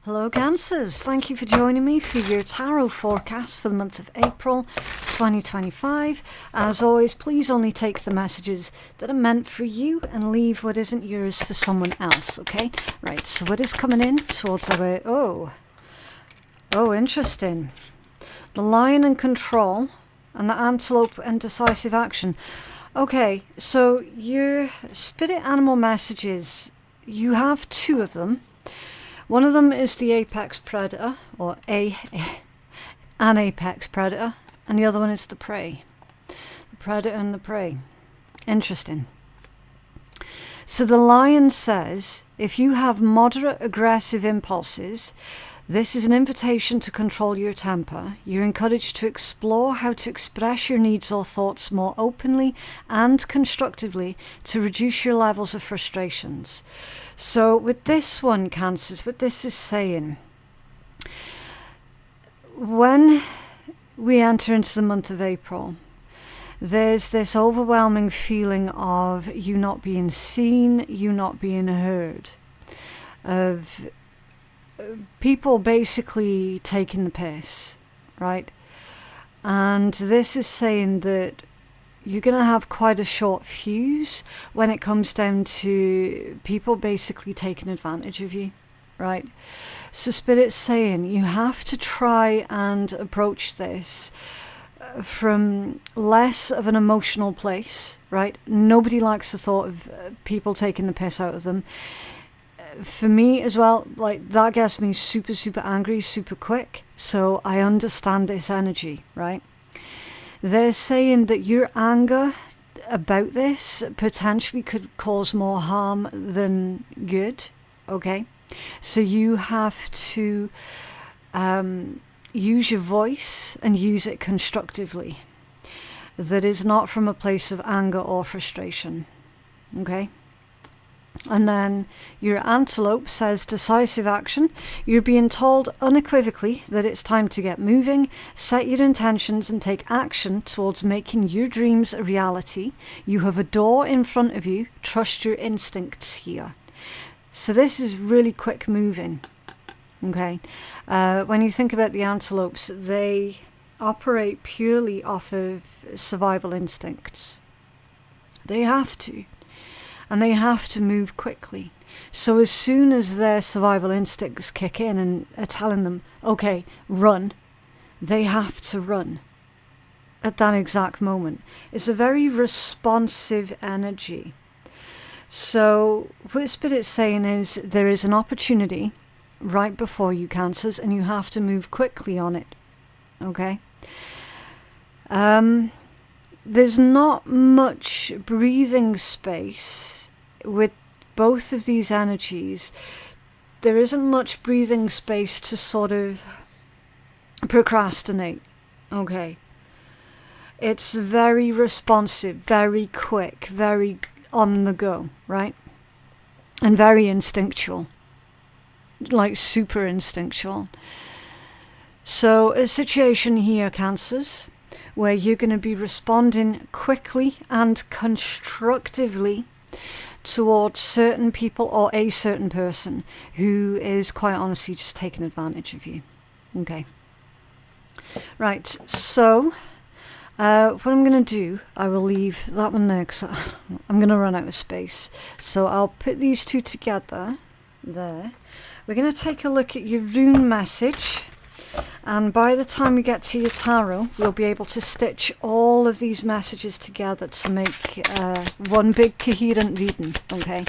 Hello Cancers, thank you for joining me for your tarot forecast for the month of April 2025. As always, please only take the messages that are meant for you and leave what isn't yours for someone else, okay? Right, so what is coming in towards our... Oh, interesting. The lion and control and the antelope and decisive action. Okay, so your spirit animal messages, you have two of them. One of them is the apex predator, or an apex predator, and the other one is the prey. The predator and the prey. Interesting. So the lion says, if you have moderate aggressive impulses, this is an invitation to control your temper. You're encouraged to explore how to express your needs or thoughts more openly and constructively to reduce your levels of frustrations. So with this one, Cancers, what this is saying, when we enter into the month of April, there's this overwhelming feeling of you not being seen, you not being heard, of people basically taking the piss, right? And this is saying that you're going to have quite a short fuse when it comes down to people basically taking advantage of you, right? So Spirit's saying you have to try and approach this from less of an emotional place, right? Nobody likes the thought of people taking the piss out of them. For me as well, like that gets me super, super angry, super quick. So I understand this energy, right? They're saying that your anger about this potentially could cause more harm than good, okay? So you have to use your voice and use it constructively. That is not from a place of anger or frustration, okay? And then your antelope says decisive action. You're being told unequivocally that it's time to get moving, set your intentions and take action towards making your dreams a reality. You have a door in front of you. Trust your instincts here. So this is really quick moving. Okay. When you think about the antelopes, they operate purely off of survival instincts. They have to. And they have to move quickly. So as soon as their survival instincts kick in and are telling them, okay, run, they have to run at that exact moment. It's a very responsive energy. So what Spirit's saying is there is an opportunity right before you, Cancers, and you have to move quickly on it. Okay? There's not much breathing space with both of these energies. There isn't much breathing space to sort of procrastinate, okay? It's very responsive, very quick, very on the go, right? And very instinctual, like super instinctual. So a situation here, Cancers, where you're going to be responding quickly and constructively towards certain people or a certain person who is quite honestly just taking advantage of you. Okay. Right, so what I'm going to do, I will leave that one there because I'm going to run out of space. So I'll put these two together there. We're going to take a look at your rune message. And by the time we get to your tarot, we'll be able to stitch all of these messages together to make one big coherent reading, okay?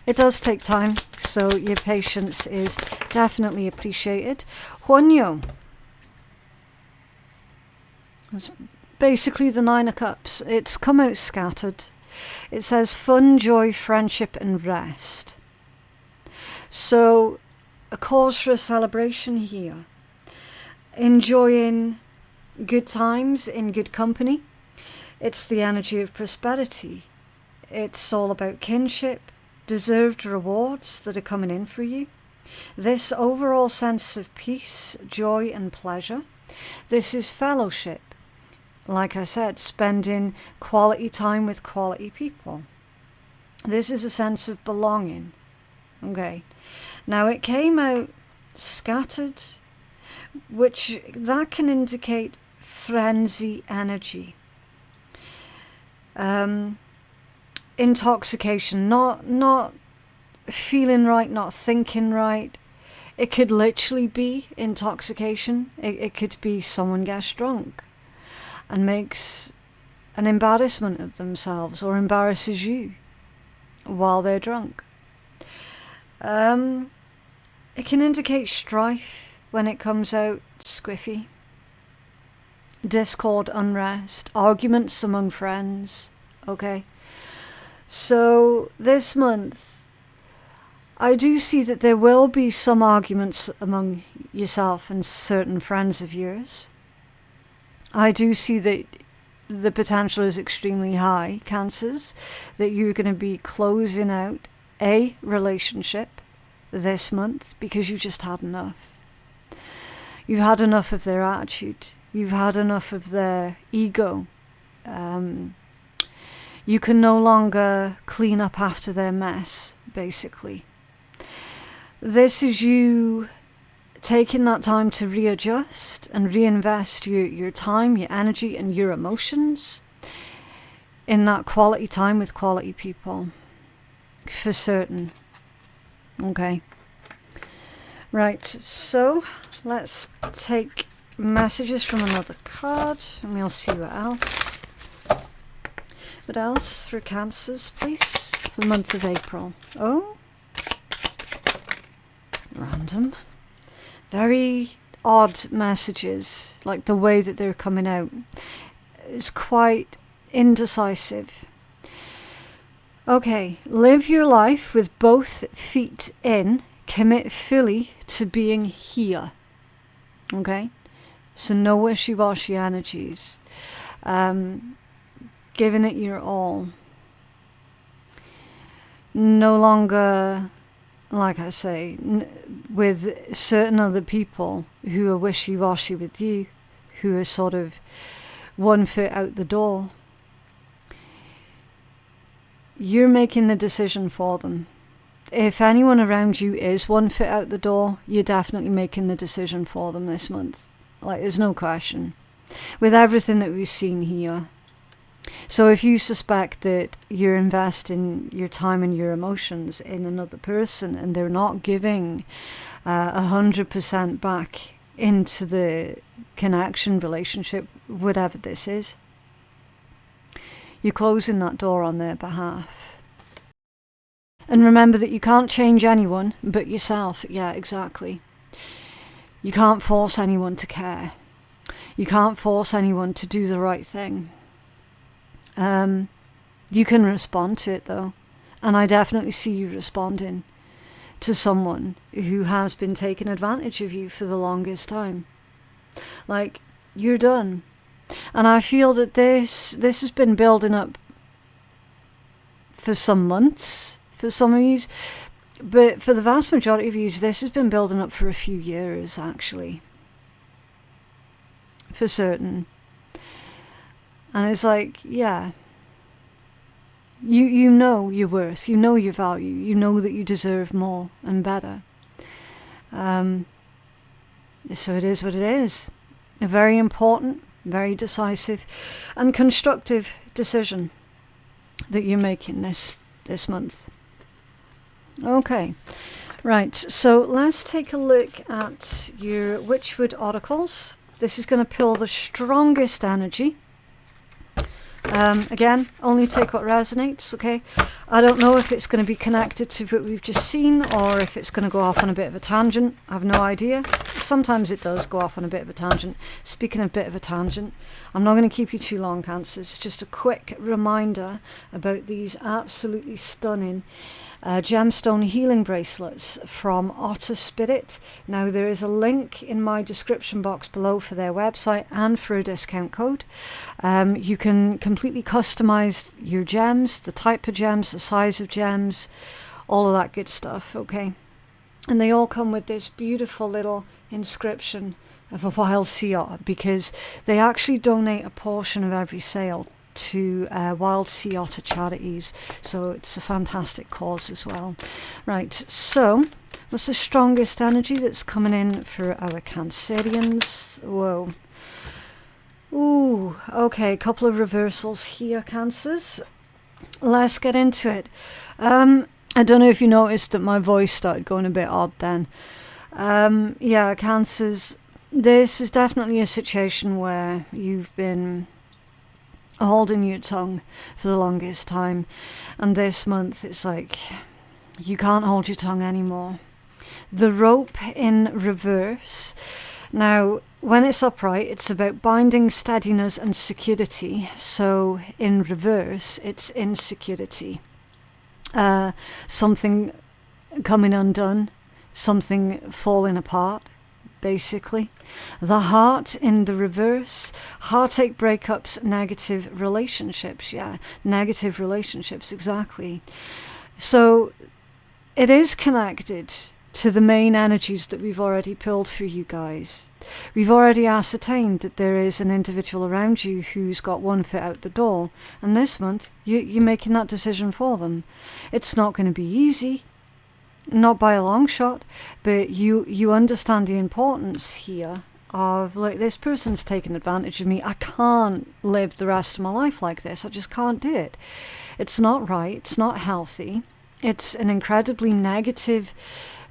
It does take time, so your patience is definitely appreciated. Huanyo. It's basically the Nine of Cups. It's come out scattered. It says fun, joy, friendship, and rest. So, a cause for a celebration here. Enjoying good times in good company. It's the energy of prosperity. It's all about kinship, deserved rewards that are coming in for you. This overall sense of peace, joy and pleasure. This is fellowship. Like I said, spending quality time with quality people. This is a sense of belonging. Okay. Now it came out scattered, which that can indicate frenzy energy. Intoxication, not feeling right, not thinking right. It could literally be intoxication. It could be someone gets drunk and makes an embarrassment of themselves or embarrasses you while they're drunk. It can indicate strife when it comes out squiffy. Discord, unrest, arguments among friends. Okay. So this month, I do see that there will be some arguments among yourself and certain friends of yours. I do see that the potential is extremely high, Cancers, that you're going to be closing out a relationship this month because you just had enough. You've had enough of their attitude. You've had enough of their ego. You can no longer clean up after their mess, basically. This is you taking that time to readjust and reinvest your time, your energy, and your emotions in that quality time with quality people. For certain. Okay. Right, so let's take messages from another card and we'll see what else. What else for Cancers, please? For the month of April. Oh. Random. Very odd messages, like the way that they're coming out. It's quite indecisive. Okay, live your life with both feet in, commit fully to being here. Okay? So no wishy-washy energies. Giving it your all. No longer, like I say, with certain other people who are wishy-washy with you, who are sort of 1 foot out the door. You're making the decision for them. If anyone around you is 1 foot out the door, you're definitely making the decision for them this month. Like, there's no question. With everything that we've seen here. So if you suspect that you're investing your time and your emotions in another person and they're not giving 100% back into the connection, relationship, whatever this is, you're closing that door on their behalf. And remember that you can't change anyone but yourself. Yeah, exactly. You can't force anyone to care. You can't force anyone to do the right thing. You can respond to it though. And I definitely see you responding to someone who has been taking advantage of you for the longest time. Like, you're done. And I feel that this has been building up for some months, for some of you. But for the vast majority of you, this has been building up for a few years, actually. For certain. And it's like, yeah. You know your worth. You know your value. You know that you deserve more and better. So it is what it is. A very important, very decisive and constructive decision that you're making this month. Okay, right, so let's take a look at your Wychwood Oracles. This is going to pull the strongest energy. Again, only take what resonates, okay? I don't know if it's going to be connected to what we've just seen or if it's going to go off on a bit of a tangent. I have no idea. Sometimes it does go off on a bit of a tangent. Speaking of a bit of a tangent, I'm not going to keep you too long, Cancers. Just a quick reminder about these absolutely stunning gemstone healing bracelets from Otter Spirit. Now there is a link in my description box below for their website and for a discount code. You can completely customize your gems, the type of gems, the size of gems, all of that good stuff, okay? And they all come with this beautiful little inscription of a wild sea otter because they actually donate a portion of every sale to Wild Sea Otter Charities. So it's a fantastic cause as well. Right, so what's the strongest energy that's coming in for our Cancerians? Whoa. Ooh, okay, a couple of reversals here, Cancers. Let's get into it. I don't know if you noticed that my voice started going a bit odd then. Yeah, Cancers, this is definitely a situation where you've been holding your tongue for the longest time. And this month, it's like you can't hold your tongue anymore. The rope in reverse. Now, when it's upright, it's about binding, steadiness and security. So in reverse, it's insecurity. Something coming undone, something falling apart, basically. The heart in the reverse, heartache, breakups, negative relationships. Yeah, negative relationships, exactly. So it is connected to the main energies that we've already pulled for you guys. We've already ascertained that there is an individual around you who's got one foot out the door, and this month you're making that decision for them. It's not going to be easy, not by a long shot, but you understand the importance here of, like, this person's taking advantage of me. I can't live the rest of my life like this. I just can't do it. It's not right. It's not healthy. It's an incredibly negative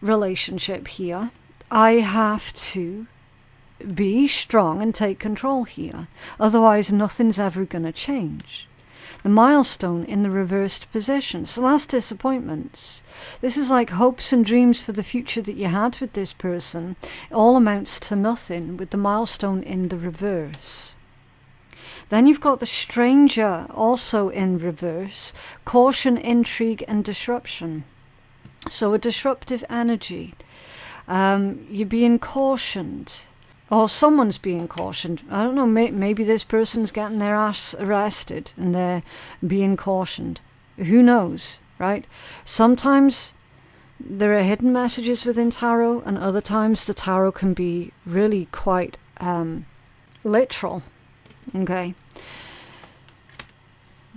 relationship here. I have to be strong and take control here. Otherwise, nothing's ever going to change. The milestone in the reversed position. So that's disappointments. This is like hopes and dreams for the future that you had with this person. It all amounts to nothing with the milestone in the reverse. Then you've got the stranger also in reverse. Caution, intrigue and disruption. So a disruptive energy. You're being cautioned. Or someone's being cautioned. I don't know, maybe this person's getting their ass arrested and they're being cautioned. Who knows, right? Sometimes there are hidden messages within tarot, and other times the tarot can be really quite literal. Okay.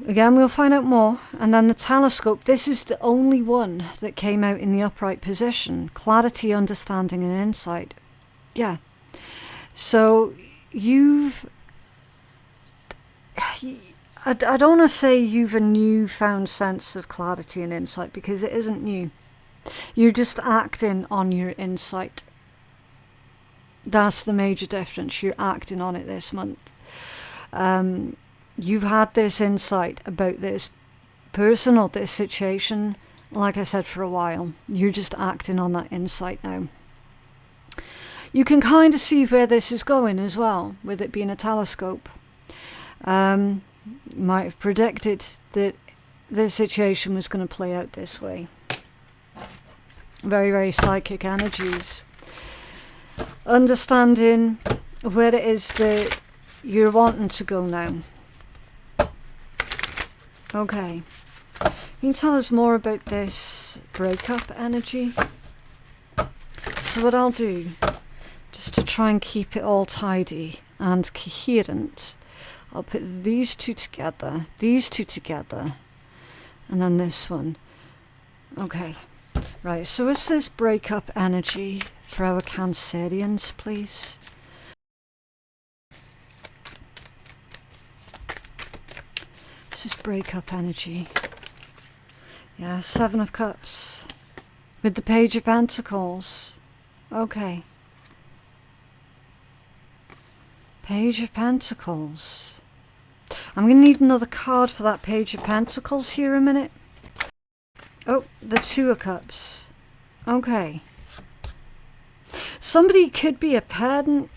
Again, we'll find out more. And then the telescope. This is the only one that came out in the upright position. Clarity, understanding and insight. Yeah. So you've... I don't want to say you've a newfound sense of clarity and insight, because it isn't new. You're just acting on your insight. That's the major difference. You're acting on it this month. You've had this insight about this person or this situation, like I said, for a while. You're just acting on that insight now. You can kind of see where this is going as well, with it being a telescope. You might have predicted that this situation was going to play out this way. Very, very psychic energies. Understanding where it is that you're wanting to go now. Okay. Can you tell us more about this breakup energy? So what I'll do, just to try and keep it all tidy and coherent, I'll put these two together, and then this one. Okay. Right, so what's this breakup energy for our Cancerians, please? This is breakup energy. Yeah, 7 of Cups. With the Page of Pentacles. Okay. Page of Pentacles. I'm going to need another card for that Page of Pentacles here a minute. Oh, the 2 of Cups. Okay. Somebody could be a parent.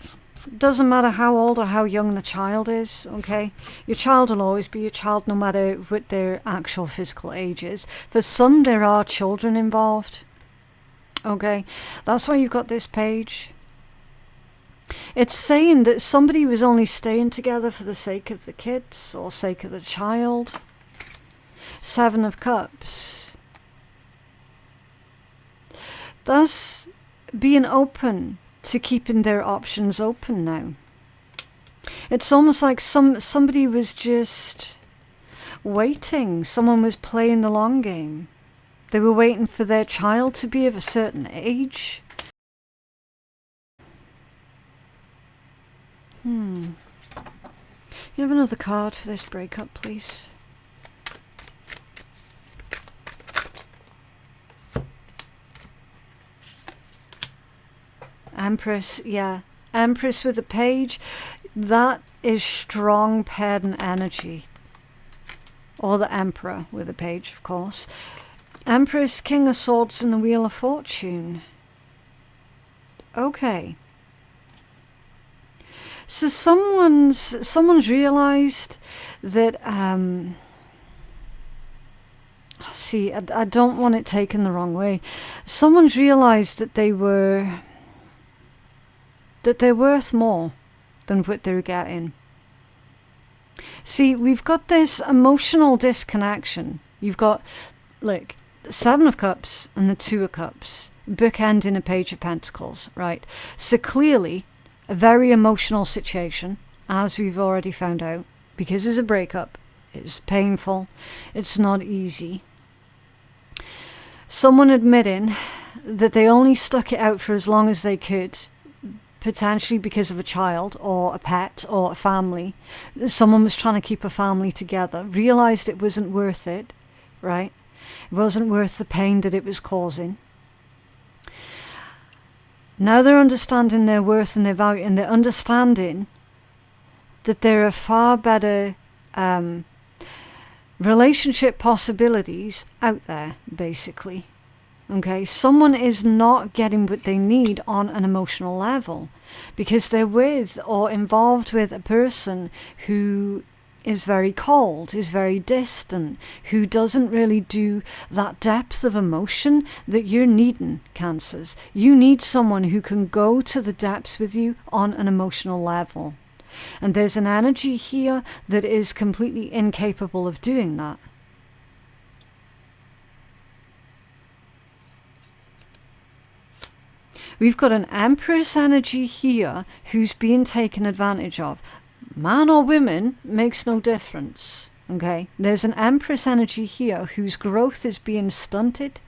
Doesn't matter how old or how young the child is, okay? Your child will always be your child, no matter what their actual physical age is. For some, there are children involved, okay? That's why you've got this page. It's saying that somebody was only staying together for the sake of the kids or sake of the child. 7 of Cups. That's being open to keeping their options open now. It's almost like somebody was just waiting. Someone was playing the long game. They were waiting for their child to be of a certain age. You have another card for this breakup, please? Empress, yeah. Empress with a page. That is strong pedant energy. Or the Emperor with a page, of course. Empress, King of Swords, and the Wheel of Fortune. Okay. So someone's realized that, see, I don't want it taken the wrong way. Someone's realized that they're worth more than what they're getting. See, we've got this emotional disconnection. You've got, look, the Seven of Cups and the Two of Cups, bookending a Page of Pentacles, right? So clearly, a very emotional situation, as we've already found out, because there's a breakup. It's painful. It's not easy. Someone admitting that they only stuck it out for as long as they could, potentially because of a child or a pet or a family. Someone was trying to keep a family together, realized it wasn't worth it, right? It wasn't worth the pain that it was causing. Now they're understanding their worth and their value, and they're understanding that there are far better relationship possibilities out there, basically. Okay, someone is not getting what they need on an emotional level because they're with or involved with a person who is very cold, is very distant, who doesn't really do that depth of emotion that you're needing, Cancers. You need someone who can go to the depths with you on an emotional level. And there's an energy here that is completely incapable of doing that. We've got an Empress energy here who's being taken advantage of. Man or woman makes no difference, okay? There's an Empress energy here whose growth is being stunted,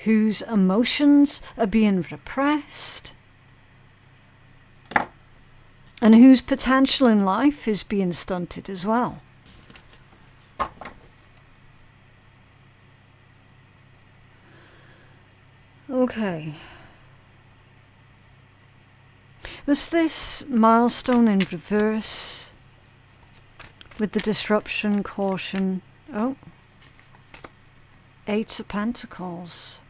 whose emotions are being repressed, and whose potential in life is being stunted as well. Okay. Was this milestone in reverse with the disruption, caution? Oh, Eight of Pentacles.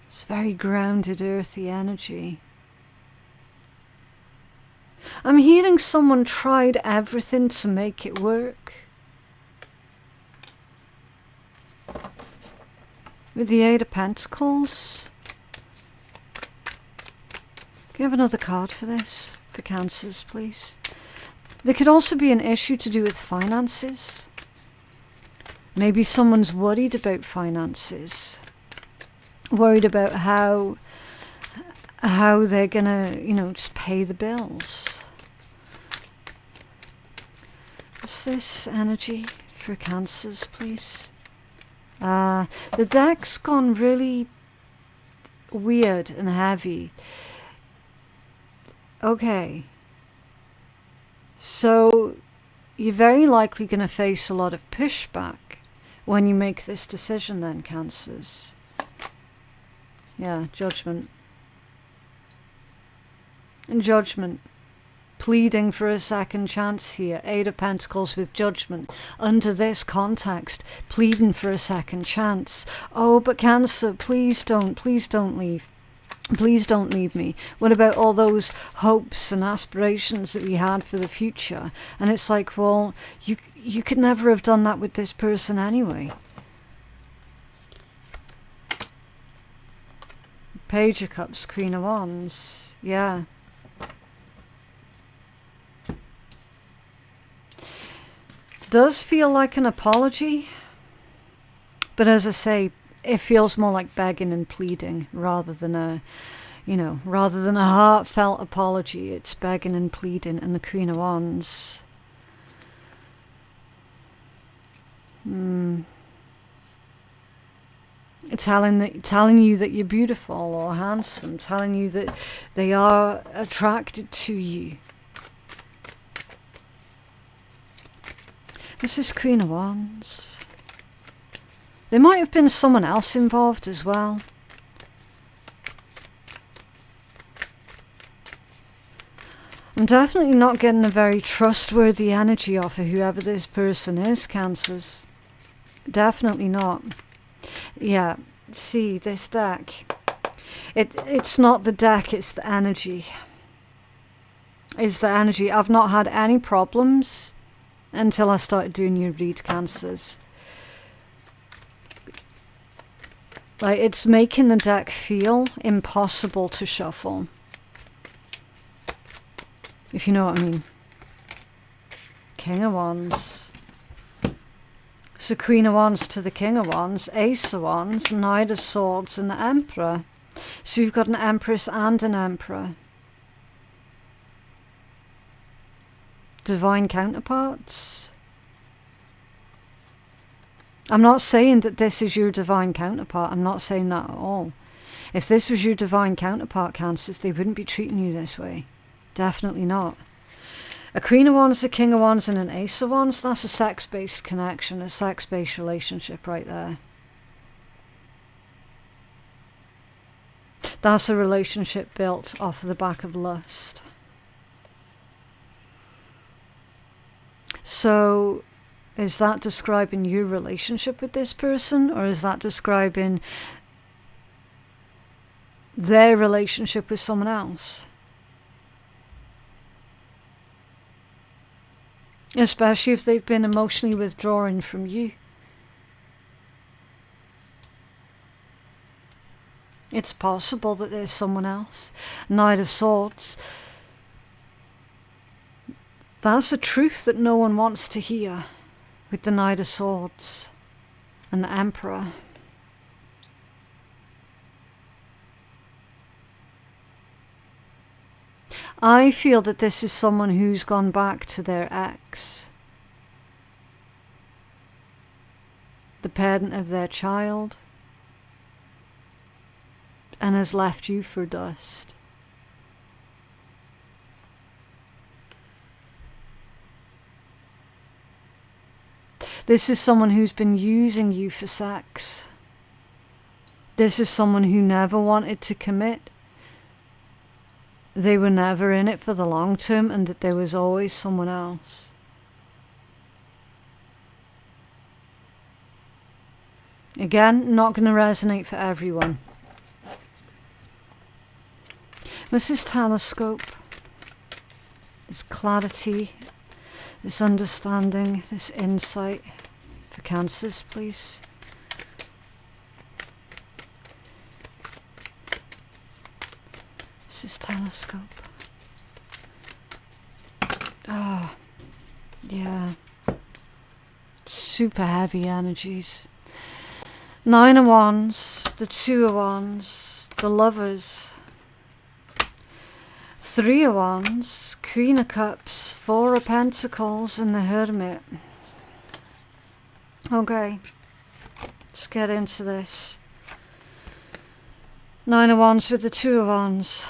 It's very grounded, earthy energy. I'm hearing someone tried everything to make it work. With the Eight of Pentacles. Can you have another card for this? For Cancers, please. There could also be an issue to do with finances. Maybe someone's worried about finances. Worried about how they're gonna, just pay the bills. What's this energy for Cancers, please? The deck's gone really weird and heavy. Okay, so you're very likely going to face a lot of pushback when you make this decision then, Cancers. Yeah, Judgment. And Judgment. Pleading for a second chance here. Eight of Pentacles with Judgment. Under this context, pleading for a second chance. Oh, but Cancer, please don't leave. Please don't leave me. What about all those hopes and aspirations that we had for the future? And it's like, well, you could never have done that with this person anyway. Page of Cups, Queen of Wands. Yeah. Does feel like an apology. But as I say, it feels more like begging and pleading rather than a heartfelt apology. It's begging and pleading. And the Queen of Wands. telling you that you're beautiful or handsome, telling you that they are attracted to you. This is Queen of Wands. There might have been someone else involved as well. I'm definitely not getting a very trustworthy energy off of whoever this person is, Cancers. Definitely not. Yeah, see, this deck. It's not the deck, it's the energy. It's the energy. I've not had any problems until I started doing your read, Cancers. Like, it's making the deck feel impossible to shuffle. If you know what I mean. King of Wands. So Queen of Wands to the King of Wands, Ace of Wands, Knight of Swords, and the Emperor. So we've got an Empress and an Emperor. Divine counterparts. I'm not saying that this is your divine counterpart. I'm not saying that at all. If this was your divine counterpart, Cancers, they wouldn't be treating you this way. Definitely not. A Queen of Wands, a King of Wands, and an Ace of Wands, that's a sex-based connection, a sex-based relationship right there. That's a relationship built off of the back of lust. So, is that describing your relationship with this person, or is that describing their relationship with someone else? Especially if they've been emotionally withdrawing from you. It's possible that there's someone else. Knight of Swords. That's a truth that no one wants to hear with the Knight of Swords and the Emperor. I feel that this is someone who's gone back to their ex, the parent of their child, and has left you for dust. This is someone who's been using you for sex. This is someone who never wanted to commit. They were never in it for the long term, and that there was always someone else. Again, not going to resonate for everyone. This is telescope. This clarity, this understanding, this insight for Cancers, please. This is telescope. Oh, yeah. Super heavy energies. Nine of Wands, the Two of Wands, the Lovers. Three of Wands, Queen of Cups, Four of Pentacles, and the Hermit. Okay, let's get into this. Nine of Wands with the Two of Wands.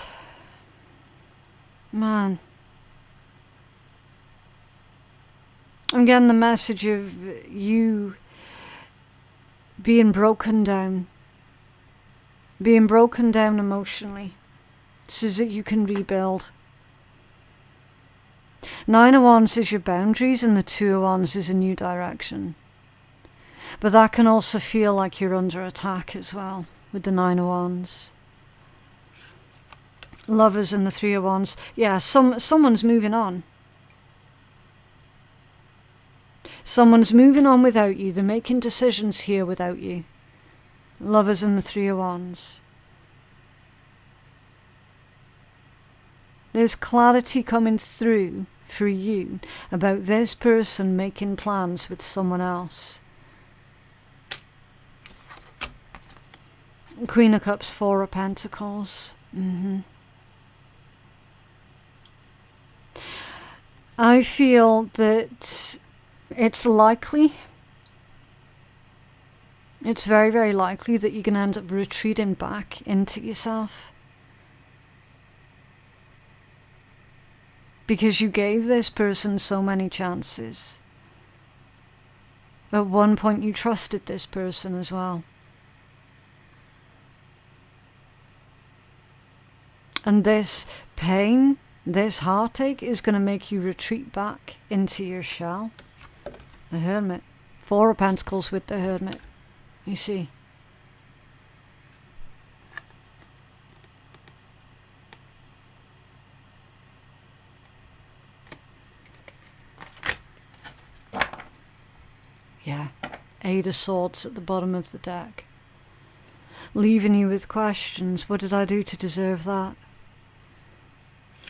Man. I'm getting the message of you being broken down. Being broken down emotionally. So that you can rebuild. Nine of Wands is your boundaries, and the Two of Wands is a new direction. But that can also feel like you're under attack as well, with the Nine of Wands. Lovers and the Three of Wands. Yeah, someone's moving on. Someone's moving on without you. They're making decisions here without you. Lovers and the Three of Wands. There's clarity coming through for you about this person making plans with someone else. Queen of Cups, Four of Pentacles. I feel that it's likely It's very, very likely that you're going to end up retreating back into yourself. Because you gave this person so many chances. At one point you trusted this person as well. And this pain, this heartache is going to make you retreat back into your shell. The Hermit. 4 of Pentacles with the Hermit. You see. Yeah. 8 of Swords at the bottom of the deck. Leaving you with questions. What did I do to deserve that?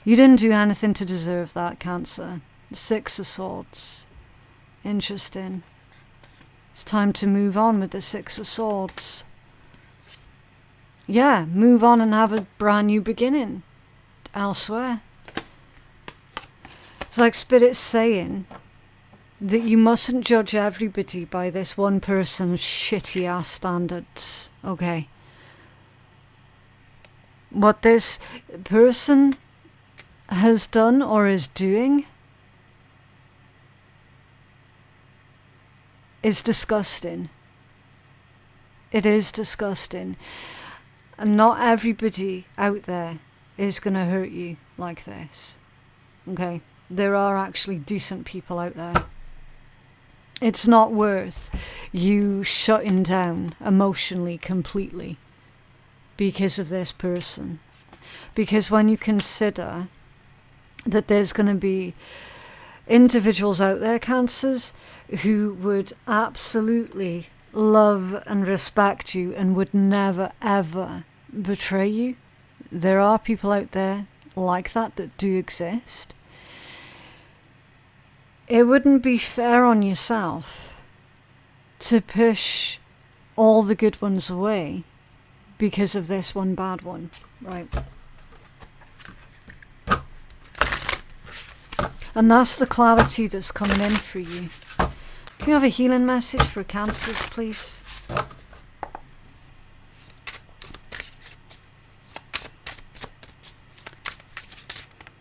You didn't do anything to deserve that, Cancer. 6 of Swords. Interesting. It's time to move on with the 6 of Swords. Yeah, move on and have a brand new beginning elsewhere. It's like Spirit's saying that you mustn't judge everybody by this one person's shitty ass standards. Okay. What this person has done or is doing is disgusting. It is disgusting. And not everybody out there is going to hurt you like this. Okay? There are actually decent people out there. It's not worth you shutting down emotionally completely because of this person. Because when you consider that there's going to be individuals out there, Cancers, who would absolutely love and respect you and would never ever betray you. There are people out there like that do exist. It wouldn't be fair on yourself to push all the good ones away because of this one bad one, right? And that's the clarity that's coming in for you. Can you have a healing message for Cancers, please?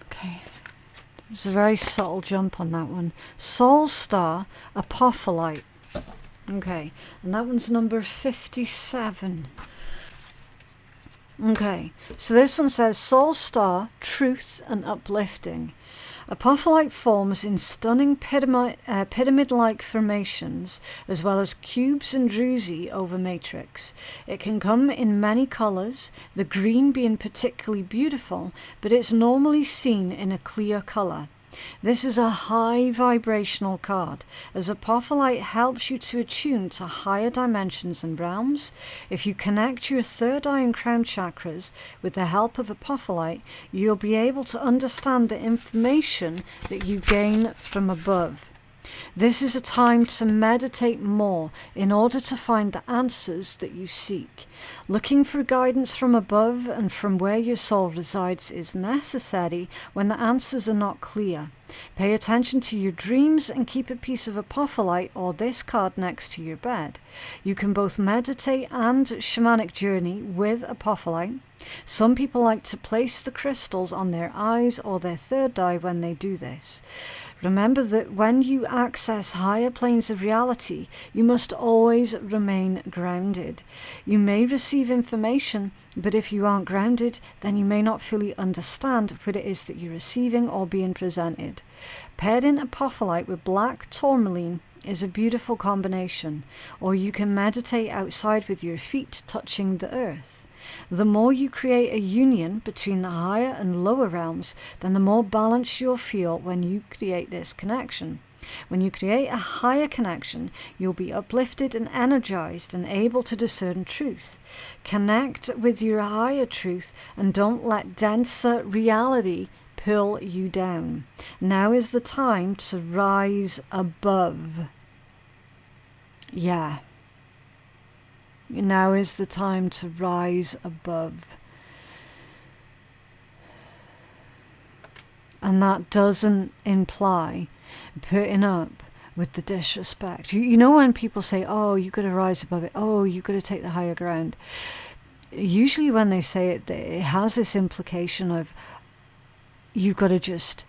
Okay. There's a very subtle jump on that one. Soul Star, Apophyllite. Okay. And that one's number 57. Okay. So this one says Soul Star, Truth and Uplifting. Apophyllite forms in stunning pyramid-like formations, as well as cubes and druzy over matrix. It can come in many colours, the green being particularly beautiful, but it's normally seen in a clear colour. This is a high vibrational card, as Apophyllite helps you to attune to higher dimensions and realms. If you connect your third eye and crown chakras with the help of Apophyllite, you'll be able to understand the information that you gain from above. This is a time to meditate more in order to find the answers that you seek. Looking for guidance from above and from where your soul resides is necessary when the answers are not clear. Pay attention to your dreams and keep a piece of Apophyllite or this card next to your bed. You can both meditate and shamanic journey with Apophyllite. Some people like to place the crystals on their eyes or their third eye when they do this. Remember that when you access higher planes of reality, you must always remain grounded. You may receive information, but if you aren't grounded, then you may not fully understand what it is that you're receiving or being presented. Pairing Apophyllite with black tourmaline is a beautiful combination, or you can meditate outside with your feet touching the earth. The more you create a union between the higher and lower realms, then the more balanced you'll feel when you create this connection. When you create a higher connection, you'll be uplifted and energized and able to discern truth. Connect with your higher truth and don't let denser reality pull you down. Now is the time to rise above. Yeah. Now is the time to rise above. And that doesn't imply putting up with the disrespect. You know when people say, oh, you've got to rise above it, oh, you've got to take the higher ground. Usually when they say it, it has this implication of you've got to just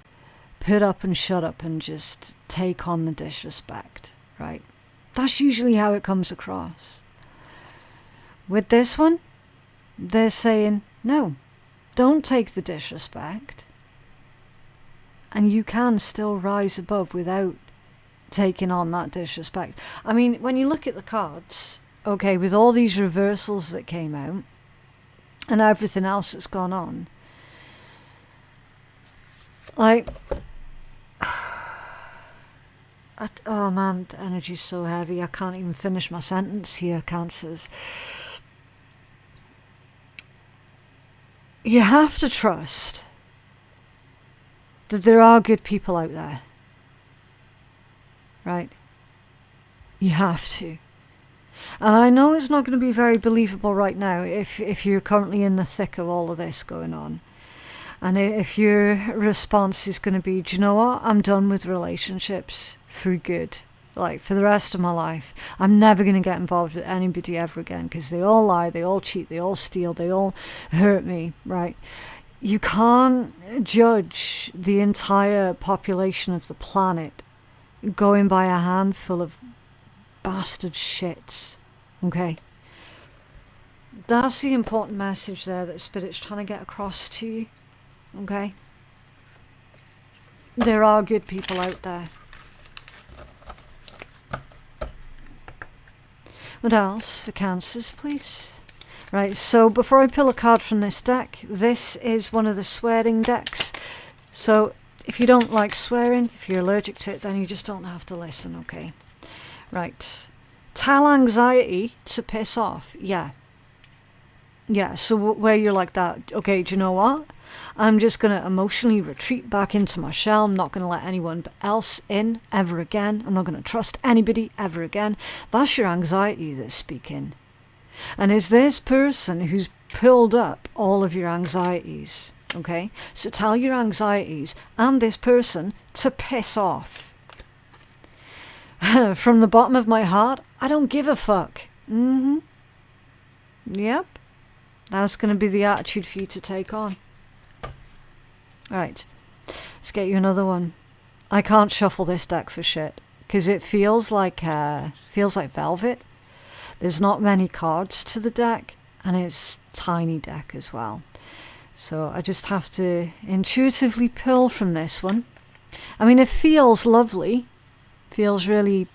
put up and shut up and just take on the disrespect, right? That's usually how it comes across. With this one, they're saying, no, don't take the disrespect. And you can still rise above without taking on that disrespect. I mean, when you look at the cards, okay, with all these reversals that came out and everything else that's gone on, like, oh man, the energy's so heavy, I can't even finish my sentence here, Cancers. You have to trust that there are good people out there, right? You have to. And I know it's not going to be very believable right now if you're currently in the thick of all of this going on. And if your response is going to be, do you know what? I'm done with relationships for good. Like, for the rest of my life. I'm never going to get involved with anybody ever again because they all lie, they all cheat, they all steal, they all hurt me, right? You can't judge the entire population of the planet going by a handful of bastard shits, okay? That's the important message there that Spirit's trying to get across to you, okay? There are good people out there. What else for Cancers, please? Right, so before I pull a card from this deck, this is one of the swearing decks. So if you don't like swearing, if you're allergic to it, then you just don't have to listen, okay? Right. Tell anxiety to piss off. Yeah. Yeah, so where you're like that, okay, do you know what? I'm just going to emotionally retreat back into my shell. I'm not going to let anyone else in ever again. I'm not going to trust anybody ever again. That's your anxiety that's speaking. And it's this person who's pulled up all of your anxieties, okay? So tell your anxieties and this person to piss off. From the bottom of my heart, I don't give a fuck. Yep. That's going to be the attitude for you to take on. Right, let's get you another one. I can't shuffle this deck for shit because it feels like velvet. There's not many cards to the deck, and it's a tiny deck as well. So I just have to intuitively pull from this one. I mean, it feels lovely. Feels really,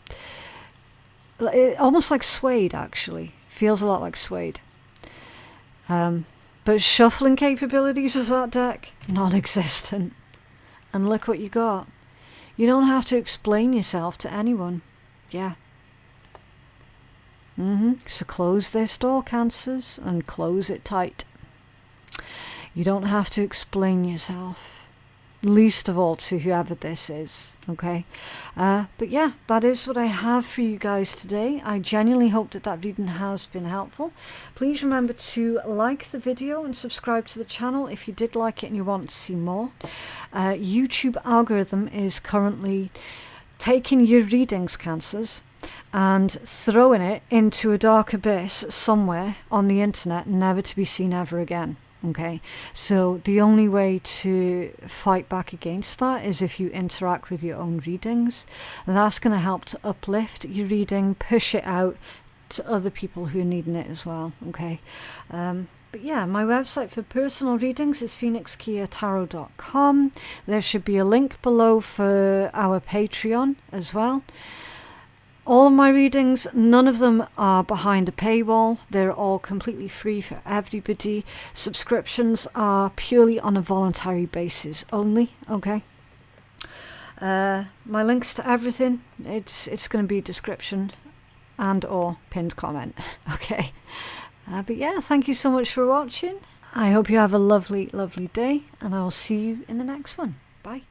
almost like suede. Actually, feels a lot like suede. But shuffling capabilities of that deck, non-existent. And look what you got. You don't have to explain yourself to anyone. Yeah. So close this door, Cancers, and close it tight. You don't have to explain yourself. Least of all to whoever this is, okay? But yeah, that is what I have for you guys today. I genuinely hope that reading has been helpful. Please remember to like the video and subscribe to the channel if you did like it and you want to see more. YouTube algorithm is currently taking your readings, Cancers, and throwing it into a dark abyss somewhere on the internet, never to be seen ever again. Okay, so the only way to fight back against that is if you interact with your own readings. That's going to help to uplift your reading, push it out to other people who are needing it as well. Okay, but yeah, my website for personal readings is phoenixkeiatarot.com. There should be a link below for our Patreon as well. All of my readings, none of them are behind a paywall. They're all completely free for everybody. Subscriptions are purely on a voluntary basis only, okay? My links to everything, it's going to be description and or pinned comment, okay? But yeah, thank you so much for watching. I hope you have a lovely, lovely day, and I will see you in the next one. Bye.